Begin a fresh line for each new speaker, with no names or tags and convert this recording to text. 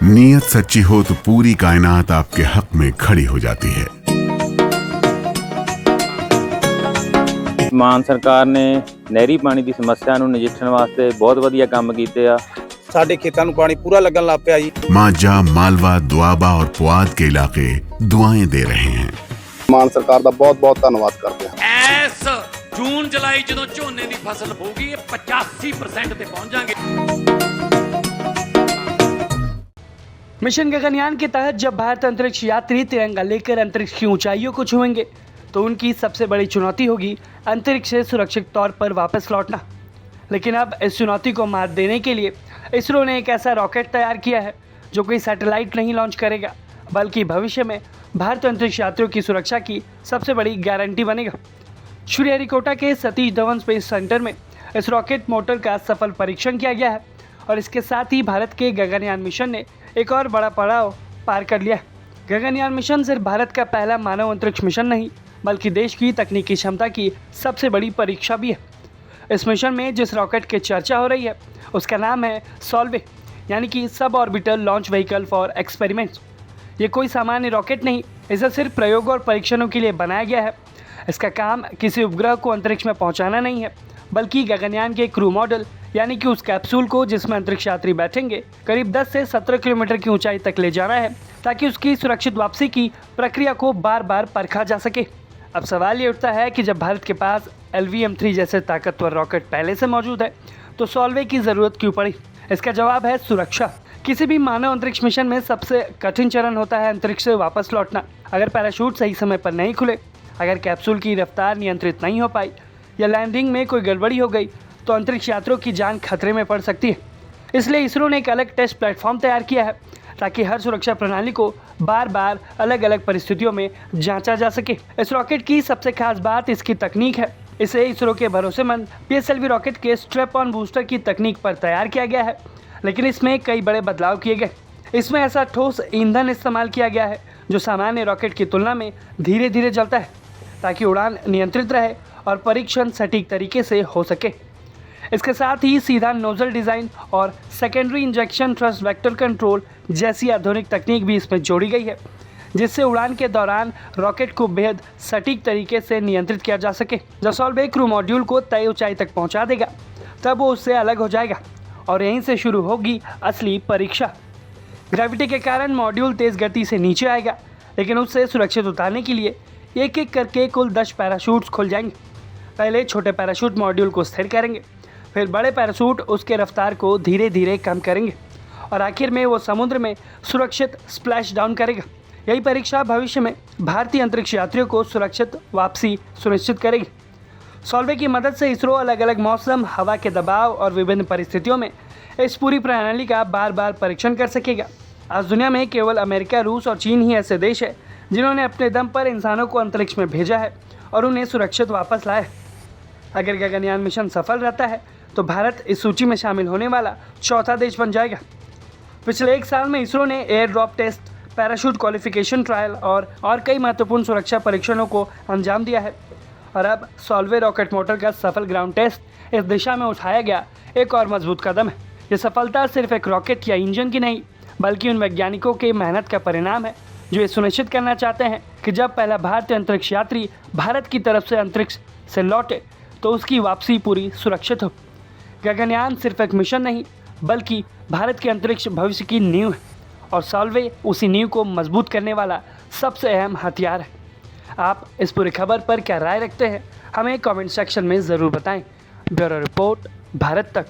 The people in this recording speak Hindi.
नीयत सच्ची हो तो पूरी कायनात आपके हक में खड़ी हो जाती है।
ਮਾਨ ਸਰਕਾਰ ਨੇ ਨਹਿਰੀ ਪਾਣੀ ਦੀ ਸਮੱਸਿਆ ਨੂੰ ਨਜਿੱਠਣ ਵਾਸਤੇ ਬਹੁਤ ਵਧੀਆ ਕੰਮ ਕੀਤੇ ਆ।
ਸਾਡੇ ਖੇਤਾਂ ਨੂੰ ਪਾਣੀ ਪੂਰਾ ਲੱਗਣ ਲੱਗ ਪਿਆ ਜੀ।
मांझा, मालवा, दुआबा और पुआध के इलाके दुआएं दे रहे हैं।
ਮਾਨ ਸਰਕਾਰ ਦਾ ਬਹੁਤ ਬਹੁਤ ਧੰਨਵਾਦ ਕਰਦੇ ਹਾਂ।
ਇਸ ਜੂਨ ਜੁਲਾਈ ਜਦੋਂ ਝੋਨੇ ਦੀ ਫਸਲ ਹੋਊਗੀ ਇਹ 85% ਤੇ पहुंच जाएंगे।
मिशन गगनयान के तहत जब भारत अंतरिक्ष यात्री तिरंगा लेकर अंतरिक्ष की ऊंचाइयों को छुएंगे तो उनकी सबसे बड़ी चुनौती होगी अंतरिक्ष से सुरक्षित तौर पर वापस लौटना। लेकिन अब इस चुनौती को मात देने के लिए इसरो ने एक ऐसा रॉकेट तैयार किया है जो कोई सैटेलाइट नहीं लॉन्च करेगा, बल्कि भविष्य में भारतीय अंतरिक्ष यात्रियों की सुरक्षा की सबसे बड़ी गारंटी बनेगा। श्रीहरिकोटा के सतीश धवन स्पेस सेंटर में इस रॉकेट मोटर का सफल परीक्षण किया गया है और इसके साथ ही भारत के गगनयान मिशन ने एक और बड़ा पड़ाव पार कर लिया है। गगनयान मिशन सिर्फ भारत का पहला मानव अंतरिक्ष मिशन नहीं, बल्कि देश की तकनीकी क्षमता की सबसे बड़ी परीक्षा भी है। इस मिशन में जिस रॉकेट की चर्चा हो रही है उसका नाम है सॉल्वे, यानी कि sub orbital launch vehicle for experiments. ये कोई सामान्य रॉकेट नहीं, इसे सिर्फ प्रयोग और परीक्षणों के लिए बनाया गया है। इसका काम किसी उपग्रह को अंतरिक्ष में पहुंचाना नहीं है, बल्कि गगनयान के क्रू मॉडल यानी कि उस कैप्सूल को जिसमें अंतरिक्ष यात्री बैठेंगे करीब 10 से 17 किलोमीटर की ऊंचाई तक ले जाना है, ताकि उसकी सुरक्षित वापसी की प्रक्रिया को बार बार परखा जा सके। अब सवाल ये उठता है कि जब भारत के पास LVM-3 जैसे ताकतवर रॉकेट पहले से मौजूद है तो सॉल्वे की ज़रूरत क्यों पड़ी? इसका जवाब है सुरक्षा। किसी भी मानव अंतरिक्ष मिशन में सबसे कठिन चरण होता है अंतरिक्ष से वापस लौटना। अगर पैराशूट सही समय पर नहीं खुले, अगर कैप्सूल की रफ्तार नियंत्रित नहीं हो पाई या लैंडिंग में कोई गड़बड़ी हो गई तो अंतरिक्ष यात्रियों की जान खतरे में पड़ सकती है। इसलिए इसरो ने एक अलग टेस्ट प्लेटफॉर्म तैयार किया है ताकि हर सुरक्षा प्रणाली को बार बार अलग अलग परिस्थितियों में जांचा जा सके। इस रॉकेट की सबसे खास बात इसकी तकनीक है। इसे इसरो के भरोसेमंद PSLV रॉकेट के स्ट्रैप ऑन बूस्टर की तकनीक पर तैयार किया गया है, लेकिन इसमें कई बड़े बदलाव किए गए। इसमें ऐसा ठोस ईंधन इस्तेमाल किया गया है जो सामान्य रॉकेट की तुलना में धीरे धीरे जलता है, ताकि उड़ान नियंत्रित रहे और परीक्षण सटीक तरीके से हो सके। इसके साथ ही सीधा नोजल डिज़ाइन और secondary injection thrust vector control जैसी आधुनिक तकनीक भी इसमें जोड़ी गई है, जिससे उड़ान के दौरान रॉकेट को बेहद सटीक तरीके से नियंत्रित किया जा सके। जब सॉल्वे क्रू मॉड्यूल को तय ऊंचाई तक पहुंचा देगा तब वो उससे अलग हो जाएगा और यहीं से शुरू होगी असली परीक्षा। ग्रेविटी के कारण मॉड्यूल तेज़ गति से नीचे आएगा, लेकिन उससे सुरक्षित उतारने के लिए एक एक करके कुल 10 पैराशूट्स खुल जाएंगे। पहले छोटे पैराशूट मॉड्यूल को स्थिर करेंगे, फिर बड़े पैराशूट उसके रफ्तार को धीरे धीरे कम करेंगे और आखिर में वो समुद्र में सुरक्षित स्प्लैश डाउन करेगा। यही परीक्षा भविष्य में भारतीय अंतरिक्ष यात्रियों को सुरक्षित वापसी सुनिश्चित करेगी। सॉल्वे की मदद से इसरो अलग अलग मौसम, हवा के दबाव और विभिन्न परिस्थितियों में इस पूरी प्रणाली का बार बार परीक्षण कर सकेगा। आज दुनिया में केवल अमेरिका, रूस और चीन ही ऐसे देश है जिन्होंने अपने दम पर इंसानों को अंतरिक्ष में भेजा है और उन्हें सुरक्षित वापस लाया है। अगर गगनयान मिशन सफल रहता है तो भारत इस सूची में शामिल होने वाला चौथा देश बन जाएगा। पिछले 1 साल में इसरो ने air drop test, parachute qualification trial और कई महत्वपूर्ण सुरक्षा परीक्षणों को अंजाम दिया है और अब सॉल्वे रॉकेट मोटर का सफल ग्राउंड टेस्ट इस दिशा में उठाया गया एक और मजबूत कदम है। ये सफलता सिर्फ एक रॉकेट या इंजन की नहीं, बल्कि उन वैज्ञानिकों के मेहनत का परिणाम है जो ये सुनिश्चित करना चाहते हैं कि जब पहला भारतीय अंतरिक्ष यात्री भारत की तरफ से अंतरिक्ष से लौटे तो उसकी वापसी पूरी सुरक्षित हो। गगनयान सिर्फ एक मिशन नहीं, बल्कि भारत के अंतरिक्ष भविष्य की नींव है और सॉल्वे उसी नींव को मजबूत करने वाला सबसे अहम हथियार है। आप इस पूरी खबर पर क्या राय रखते हैं, हमें कमेंट सेक्शन में ज़रूर बताएं। ब्यूरो रिपोर्ट, भारत तक।